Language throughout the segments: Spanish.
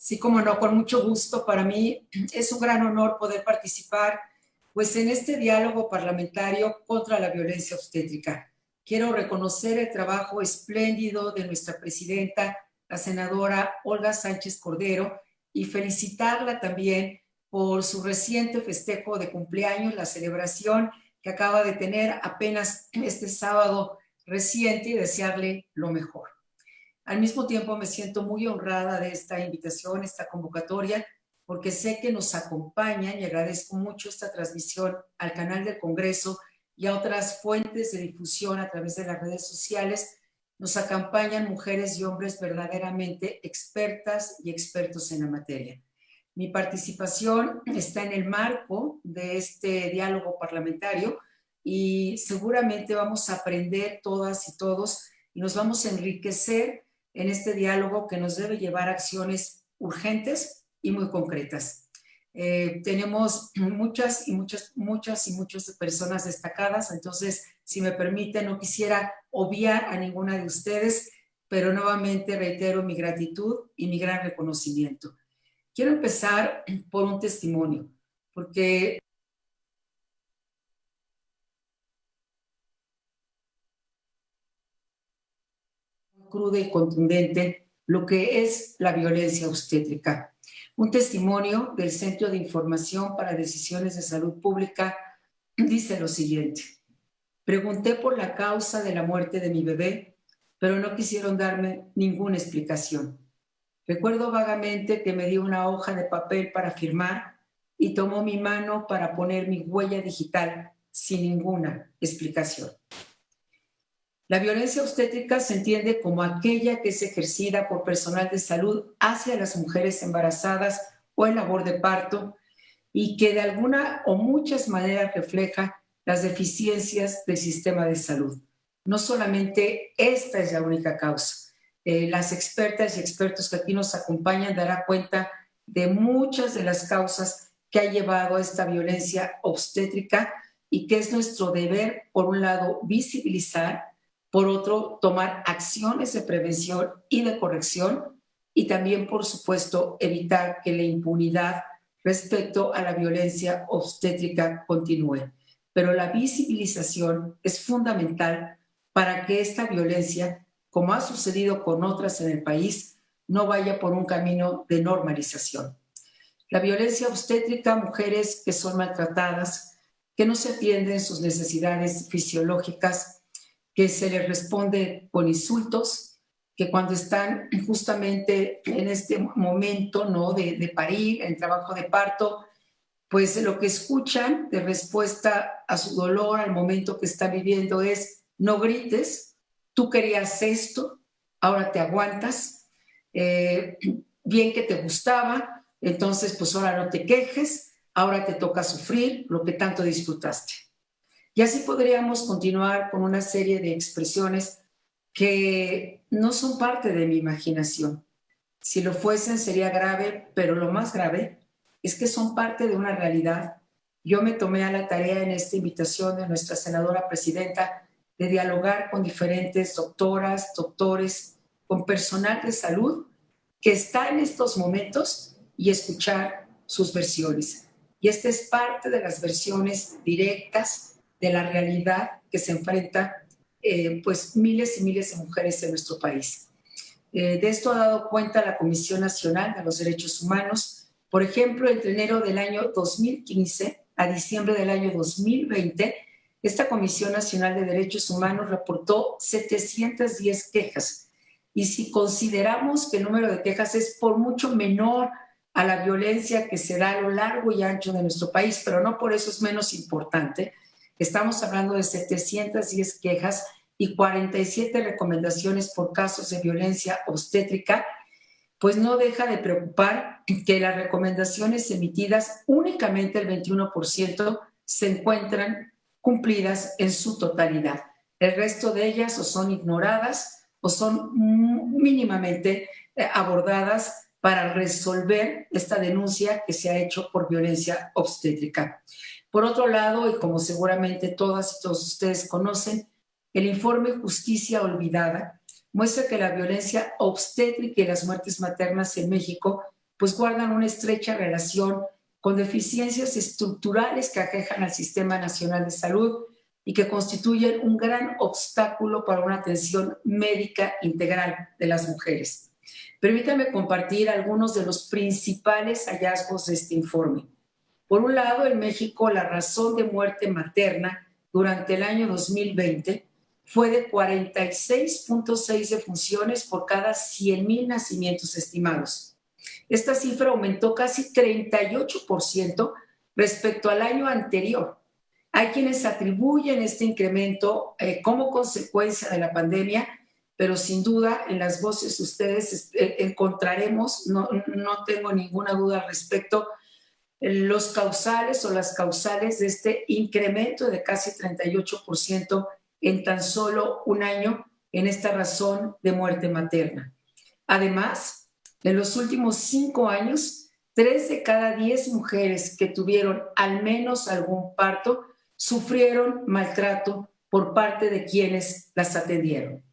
Sí, como no, con mucho gusto. Para mí es un gran honor poder participar pues, en este diálogo parlamentario contra la violencia obstétrica. Quiero reconocer el trabajo espléndido de nuestra presidenta, la senadora Olga Sánchez Cordero, y felicitarla también por su reciente festejo de cumpleaños, la celebración que acaba de tener apenas este sábado reciente, y desearle lo mejor. Al mismo tiempo me siento muy honrada de esta invitación, esta convocatoria, porque sé que nos acompañan y agradezco mucho esta transmisión al canal del Congreso y a otras fuentes de difusión a través de las redes sociales. Nos acompañan mujeres y hombres verdaderamente expertas y expertos en la materia. Mi participación está en el marco de este diálogo parlamentario y seguramente vamos a aprender todas y todos y nos vamos a enriquecer en este diálogo que nos debe llevar a acciones urgentes y muy concretas. Tenemos muchas personas destacadas, entonces, si me permite, no quisiera obviar a ninguna de ustedes, pero nuevamente reitero mi gratitud y mi gran reconocimiento. Quiero empezar por un testimonio, porque cruda y contundente lo que es la violencia obstétrica. Un testimonio del Centro de Información para Decisiones de Salud Pública dice lo siguiente: pregunté por la causa de la muerte de mi bebé, pero no quisieron darme ninguna explicación. Recuerdo vagamente que me dio una hoja de papel para firmar y tomó mi mano para poner mi huella digital sin ninguna explicación. La violencia obstétrica se entiende como aquella que es ejercida por personal de salud hacia las mujeres embarazadas o en labor de parto y que de alguna o muchas maneras refleja las deficiencias del sistema de salud. No solamente esta es la única causa. Las expertas y expertos que aquí nos acompañan darán cuenta de muchas de las causas que ha llevado a esta violencia obstétrica y que es nuestro deber, por un lado, visibilizar, por otro, tomar acciones de prevención y de corrección y también, por supuesto, evitar que la impunidad respecto a la violencia obstétrica continúe. Pero la visibilización es fundamental para que esta violencia, como ha sucedido con otras en el país, no vaya por un camino de normalización. La violencia obstétrica, mujeres que son maltratadas, que no se atienden sus necesidades fisiológicas, que se les responde con insultos, que cuando están justamente en este momento, ¿no?, de parir, en trabajo de parto, pues lo que escuchan de respuesta a su dolor, al momento que están viviendo, es: no grites, tú querías esto, ahora te aguantas, bien que te gustaba, entonces pues ahora no te quejes, ahora te toca sufrir lo que tanto disfrutaste. Y así podríamos continuar con una serie de expresiones que no son parte de mi imaginación. Si lo fuesen sería grave, pero lo más grave es que son parte de una realidad. Yo me tomé a la tarea en esta invitación de nuestra senadora presidenta de dialogar con diferentes doctoras, doctores, con personal de salud que está en estos momentos y escuchar sus versiones. Y esta es parte de las versiones directas de la realidad que se enfrenta pues miles y miles de mujeres en nuestro país. De esto ha dado cuenta la Comisión Nacional de los Derechos Humanos. Por ejemplo, entre enero del año 2015 a diciembre del año 2020, esta Comisión Nacional de Derechos Humanos reportó 710 quejas. Y si consideramos que el número de quejas es por mucho menor a la violencia que se da a lo largo y ancho de nuestro país, pero no por eso es menos importante, estamos hablando de 710 quejas y 47 recomendaciones por casos de violencia obstétrica, pues no deja de preocupar que las recomendaciones emitidas, únicamente el 21% se encuentran cumplidas en su totalidad. El resto de ellas o son ignoradas o son mínimamente abordadas para resolver esta denuncia que se ha hecho por violencia obstétrica. Por otro lado, y como seguramente todas y todos ustedes conocen, el informe Justicia Olvidada muestra que la violencia obstétrica y las muertes maternas en México pues guardan una estrecha relación con deficiencias estructurales que aquejan al Sistema Nacional de Salud y que constituyen un gran obstáculo para una atención médica integral de las mujeres. Permítanme compartir algunos de los principales hallazgos de este informe. Por un lado, en México, la razón de muerte materna durante el año 2020 fue de 46.6 defunciones por cada 100,000 nacimientos estimados. Esta cifra aumentó casi 38% respecto al año anterior. Hay quienes atribuyen este incremento como consecuencia de la pandemia, pero sin duda en las voces de ustedes encontraremos, no tengo ninguna duda al respecto, los causales o las causales de este incremento de casi 38% en tan solo un año en esta razón de muerte materna. Además, en los últimos 5 años, 3 de cada 10 mujeres que tuvieron al menos algún parto sufrieron maltrato por parte de quienes las atendieron.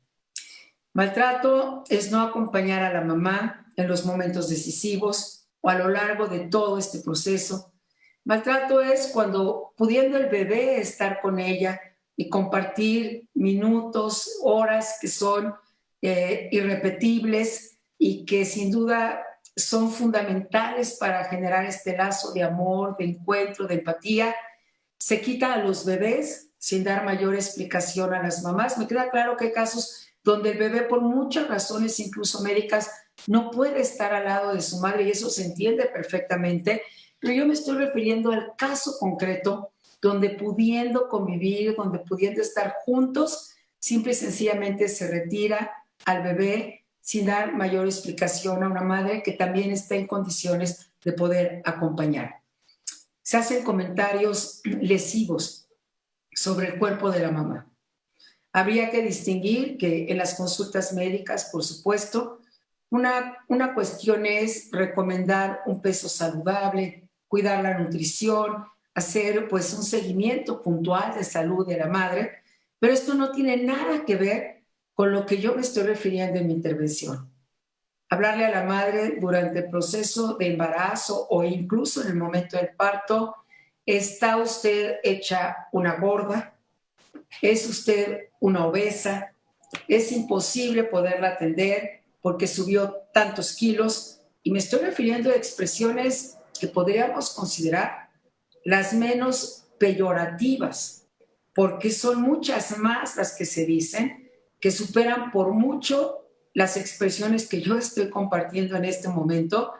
Maltrato es no acompañar a la mamá en los momentos decisivos o a lo largo de todo este proceso. Maltrato es cuando, pudiendo el bebé estar con ella y compartir minutos, horas que son irrepetibles y que sin duda son fundamentales para generar este lazo de amor, de encuentro, de empatía, se quita a los bebés sin dar mayor explicación a las mamás. Me queda claro que hay casos donde el bebé, por muchas razones, incluso médicas, no puede estar al lado de su madre y eso se entiende perfectamente, pero yo me estoy refiriendo al caso concreto donde pudiendo convivir, donde pudiendo estar juntos, simple y sencillamente se retira al bebé sin dar mayor explicación a una madre que también está en condiciones de poder acompañar. Se hacen comentarios lesivos sobre el cuerpo de la mamá. Habría que distinguir que en las consultas médicas, por supuesto, una cuestión es recomendar un peso saludable, cuidar la nutrición, hacer pues un seguimiento puntual de salud de la madre, pero esto no tiene nada que ver con lo que yo me estoy refiriendo en mi intervención. Hablarle a la madre durante el proceso de embarazo o incluso en el momento del parto, ¿está usted hecha una gorda? ¿Es usted una obesa? ¿Es imposible poderla atender porque subió tantos kilos? Y me estoy refiriendo a expresiones que podríamos considerar las menos peyorativas, porque son muchas más las que se dicen, que superan por mucho las expresiones que yo estoy compartiendo en este momento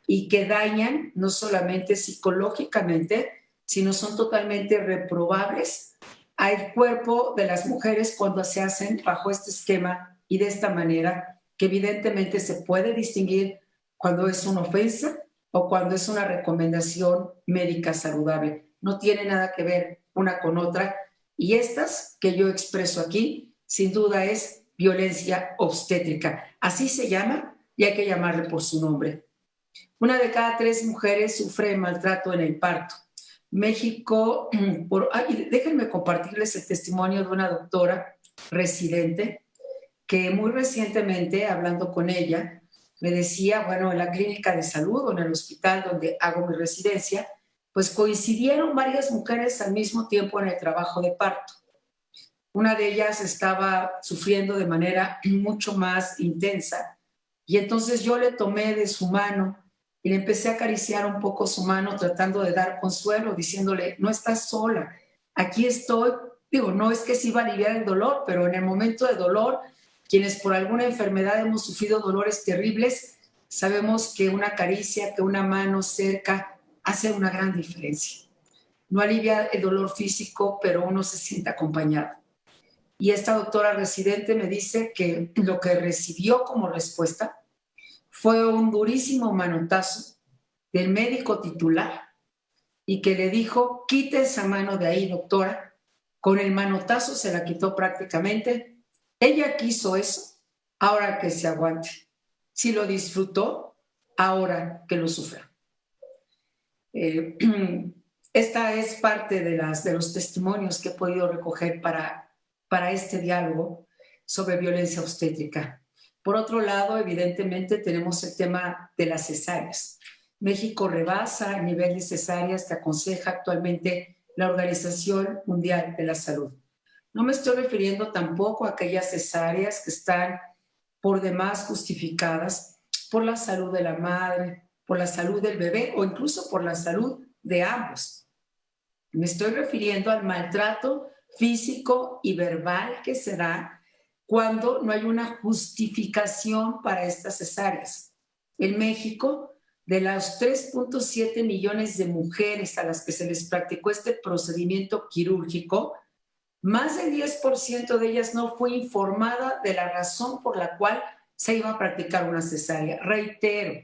y que dañan no solamente psicológicamente, sino son totalmente reprobables al cuerpo de las mujeres cuando se hacen bajo este esquema y de esta manera, que evidentemente se puede distinguir cuando es una ofensa o cuando es una recomendación médica saludable. No tiene nada que ver una con otra y estas que yo expreso aquí, sin duda es violencia obstétrica. Así se llama y hay que llamarle por su nombre. 1 de cada 3 mujeres sufre maltrato en el parto. México, déjenme compartirles el testimonio de una doctora residente que muy recientemente, hablando con ella, me decía, bueno, en la clínica de salud o en el hospital donde hago mi residencia, pues coincidieron varias mujeres al mismo tiempo en el trabajo de parto. Una de ellas estaba sufriendo de manera mucho más intensa y entonces yo le tomé de su mano y le empecé a acariciar un poco su mano tratando de dar consuelo, diciéndole, no estás sola, aquí estoy. Digo, no es que sí va a aliviar el dolor, pero en el momento de dolor, quienes por alguna enfermedad hemos sufrido dolores terribles, sabemos que una caricia, que una mano cerca hace una gran diferencia. No alivia el dolor físico, pero uno se siente acompañado. Y esta doctora residente me dice que lo que recibió como respuesta fue un durísimo manotazo del médico titular y que le dijo, quite esa mano de ahí, doctora. Con el manotazo se la quitó prácticamente. Ella quiso eso, ahora que se aguante. Si lo disfrutó, ahora que lo sufra. Esta es parte de los testimonios que he podido recoger para este diálogo sobre violencia obstétrica. Por otro lado, evidentemente, tenemos el tema de las cesáreas. México rebasa el nivel de cesáreas que aconseja actualmente la Organización Mundial de la Salud. No me estoy refiriendo tampoco a aquellas cesáreas que están por demás justificadas por la salud de la madre, por la salud del bebé o incluso por la salud de ambos. Me estoy refiriendo al maltrato físico y verbal que se da cuando no hay una justificación para estas cesáreas. En México, de los 3.7 millones de mujeres a las que se les practicó este procedimiento quirúrgico, más del 10% de ellas no fue informada de la razón por la cual se iba a practicar una cesárea. Reitero,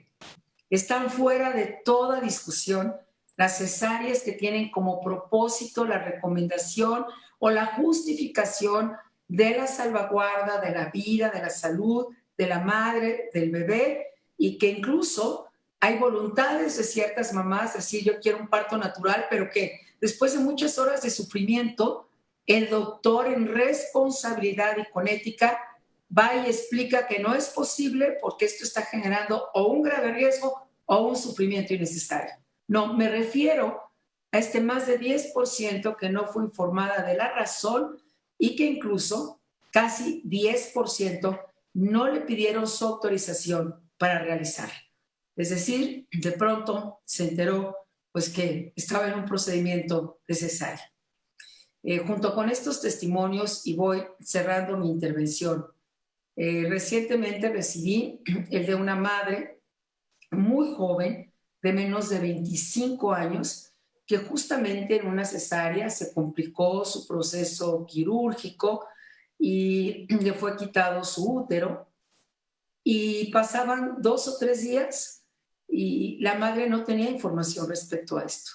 están fuera de toda discusión las cesáreas que tienen como propósito la recomendación o la justificación de la salvaguarda de la vida, de la salud, de la madre, del bebé, y que incluso hay voluntades de ciertas mamás de decir yo quiero un parto natural, pero que después de muchas horas de sufrimiento, el doctor en responsabilidad y con ética va y explica que no es posible porque esto está generando o un grave riesgo o un sufrimiento innecesario. No, me refiero a este más de 10% que no fue informada de la razón y que incluso casi 10% no le pidieron su autorización para realizar. Es decir, de pronto se enteró pues que estaba en un procedimiento de cesárea. Junto con estos testimonios, y voy cerrando mi intervención, recientemente recibí el de una madre muy joven, de menos de 25 años, que justamente en una cesárea se complicó su proceso quirúrgico y le fue quitado su útero. Y pasaban 2 o 3 días y la madre no tenía información respecto a esto.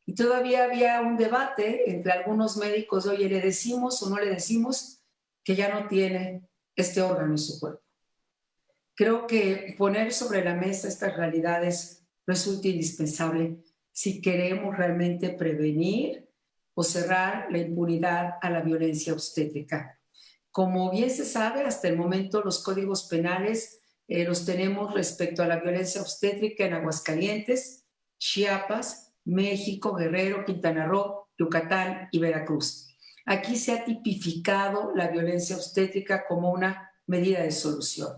Y todavía había un debate entre algunos médicos, oye, ¿le decimos o no le decimos que ya no tiene este órgano en su cuerpo? Creo que poner sobre la mesa estas realidades resulta indispensable si queremos realmente prevenir o cerrar la impunidad a la violencia obstétrica. Como bien se sabe, hasta el momento los códigos penales los tenemos respecto a la violencia obstétrica en Aguascalientes, Chiapas, México, Guerrero, Quintana Roo, Yucatán y Veracruz. Aquí se ha tipificado la violencia obstétrica como una medida de solución.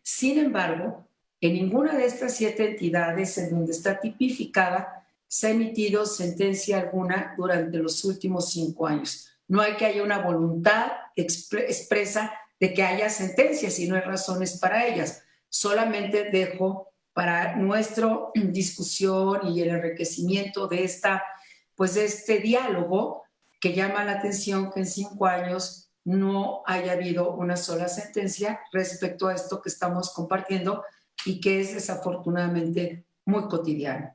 Sin embargo, en ninguna de estas 7 entidades en donde está tipificada se ha emitido sentencia alguna durante los últimos 5 años. No hay que haya una voluntad expresa de que haya sentencias y no hay razones para ellas. Solamente dejo para nuestra discusión y el enriquecimiento de este diálogo que llama la atención que en 5 años no haya habido una sola sentencia respecto a esto que estamos compartiendo y que es desafortunadamente muy cotidiano.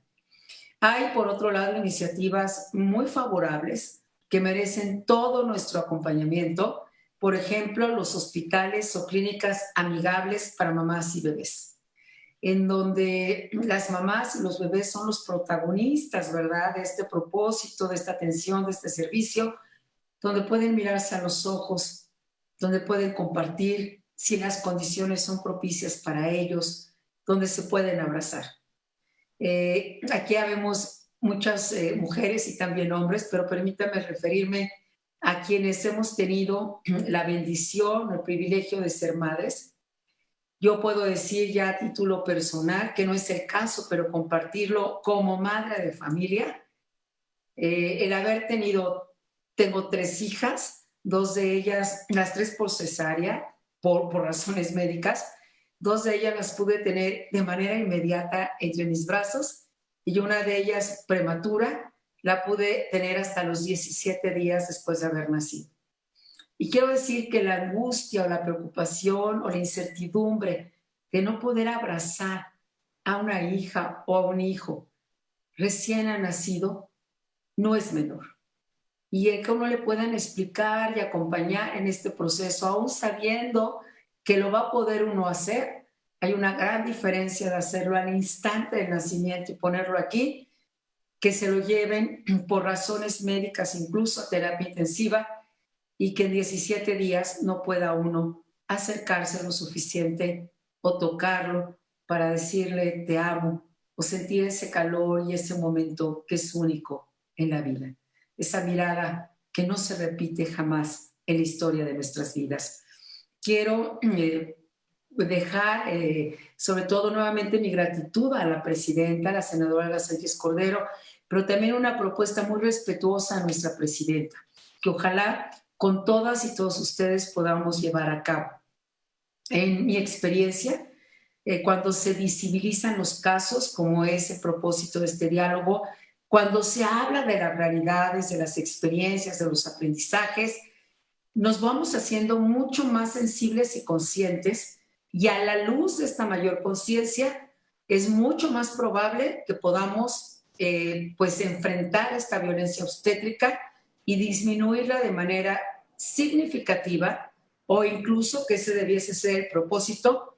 Hay, por otro lado, iniciativas muy favorables que merecen todo nuestro acompañamiento, por ejemplo, los hospitales o clínicas amigables para mamás y bebés, en donde las mamás y los bebés son los protagonistas, ¿verdad?, de este propósito, de esta atención, de este servicio, donde pueden mirarse a los ojos, donde pueden compartir si las condiciones son propicias para ellos, donde se pueden abrazar. Aquí habemos muchas mujeres y también hombres, pero permítame referirme a quienes hemos tenido la bendición, el privilegio de ser madres. Yo puedo decir ya a título personal, que no es el caso, pero compartirlo como madre de familia, el haber tengo 3 hijas, 2 de ellas, las 3 por cesárea, por razones médicas. 2 de ellas las pude tener de manera inmediata entre mis brazos y una de ellas prematura la pude tener hasta los 17 días después de haber nacido. Y quiero decir que la angustia o la preocupación o la incertidumbre de no poder abrazar a una hija o a un hijo recién nacido no es menor. Y el que uno le puedan explicar y acompañar en este proceso, aún sabiendo que lo va a poder uno hacer, hay una gran diferencia de hacerlo al instante del nacimiento y ponerlo aquí, que se lo lleven por razones médicas, incluso a terapia intensiva, y que en 17 días no pueda uno acercarse lo suficiente o tocarlo para decirle te amo o sentir ese calor y ese momento que es único en la vida. Esa mirada que no se repite jamás en la historia de nuestras vidas. Quiero dejar, sobre todo nuevamente, mi gratitud a la presidenta, la senadora Olga Sánchez Cordero, pero también una propuesta muy respetuosa a nuestra presidenta, que ojalá con todas y todos ustedes podamos llevar a cabo. En mi experiencia, cuando se visibilizan los casos, como es el propósito de este diálogo, cuando se habla de las realidades, de las experiencias, de los aprendizajes, nos vamos haciendo mucho más sensibles y conscientes, y a la luz de esta mayor conciencia es mucho más probable que podamos pues enfrentar esta violencia obstétrica y disminuirla de manera significativa, o incluso, que ese debiese ser el propósito,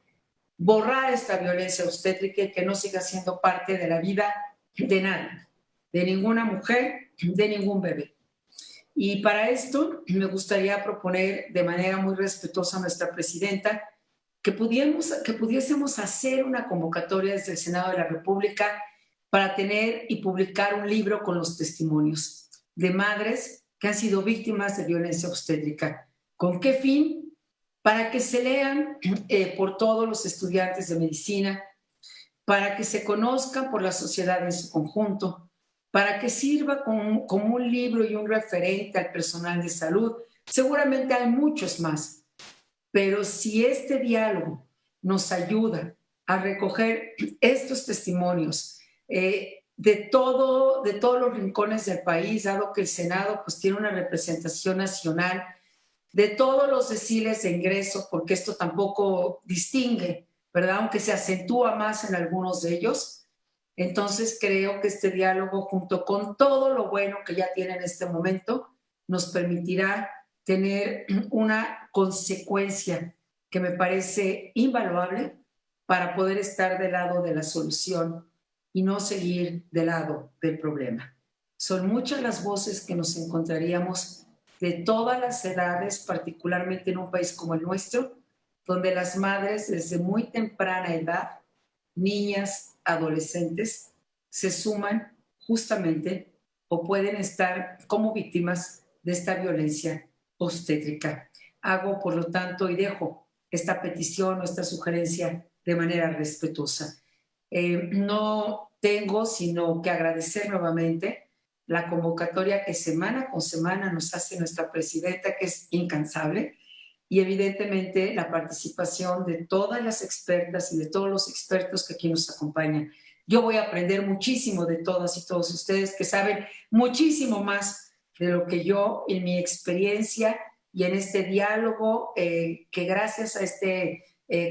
borrar esta violencia obstétrica y que no siga siendo parte de la vida de nadie, de ninguna mujer, de ningún bebé. Y para esto me gustaría proponer de manera muy respetuosa a nuestra presidenta que pudiésemos hacer una convocatoria desde el Senado de la República para tener y publicar un libro con los testimonios de madres que han sido víctimas de violencia obstétrica. ¿Con qué fin? Para que se lean por todos los estudiantes de medicina, para que se conozcan por la sociedad en su conjunto, para que sirva como un libro y un referente al personal de salud. Seguramente hay muchos más, pero si este diálogo nos ayuda a recoger estos testimonios de todos los rincones del país, dado que el Senado pues tiene una representación nacional, de todos los deciles de ingreso, porque esto tampoco distingue, ¿verdad? Aunque se acentúa más en algunos de ellos. Entonces creo que este diálogo, junto con todo lo bueno que ya tiene en este momento, nos permitirá tener una consecuencia que me parece invaluable para poder estar del lado de la solución y no seguir del lado del problema. Son muchas las voces que nos encontraríamos de todas las edades, particularmente en un país como el nuestro, donde las madres desde muy temprana edad, niñas, adolescentes, se suman justamente o pueden estar como víctimas de esta violencia obstétrica. Hago, por lo tanto, y dejo esta petición o esta sugerencia de manera respetuosa. No tengo sino que agradecer nuevamente la convocatoria que semana con semana nos hace nuestra presidenta, que es incansable, y evidentemente la participación de todas las expertas y de todos los expertos que aquí nos acompañan. Yo voy a aprender muchísimo de todas y todos ustedes que saben muchísimo más de lo que yo en mi experiencia y en este diálogo que gracias a este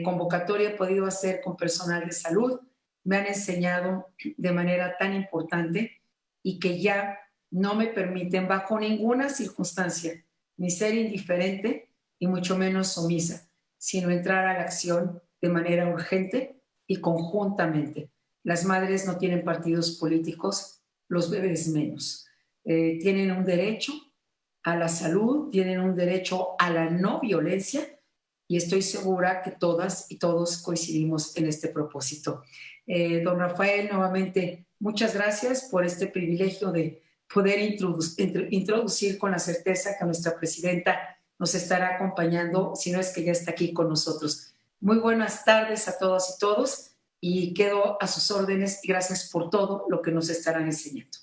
convocatoria he podido hacer con personal de salud, me han enseñado de manera tan importante y que ya no me permiten bajo ninguna circunstancia ni ser indiferente y mucho menos omisa, sino entrar a la acción de manera urgente y conjuntamente. Las madres no tienen partidos políticos, los bebés menos. Tienen un derecho a la salud, tienen un derecho a la no violencia y estoy segura que todas y todos coincidimos en este propósito. Don Rafael, nuevamente, muchas gracias por este privilegio de poder introducir con la certeza que nuestra presidenta nos estará acompañando, si no es que ya está aquí con nosotros. Muy buenas tardes a todas y todos y quedo a sus órdenes y gracias por todo lo que nos estarán enseñando.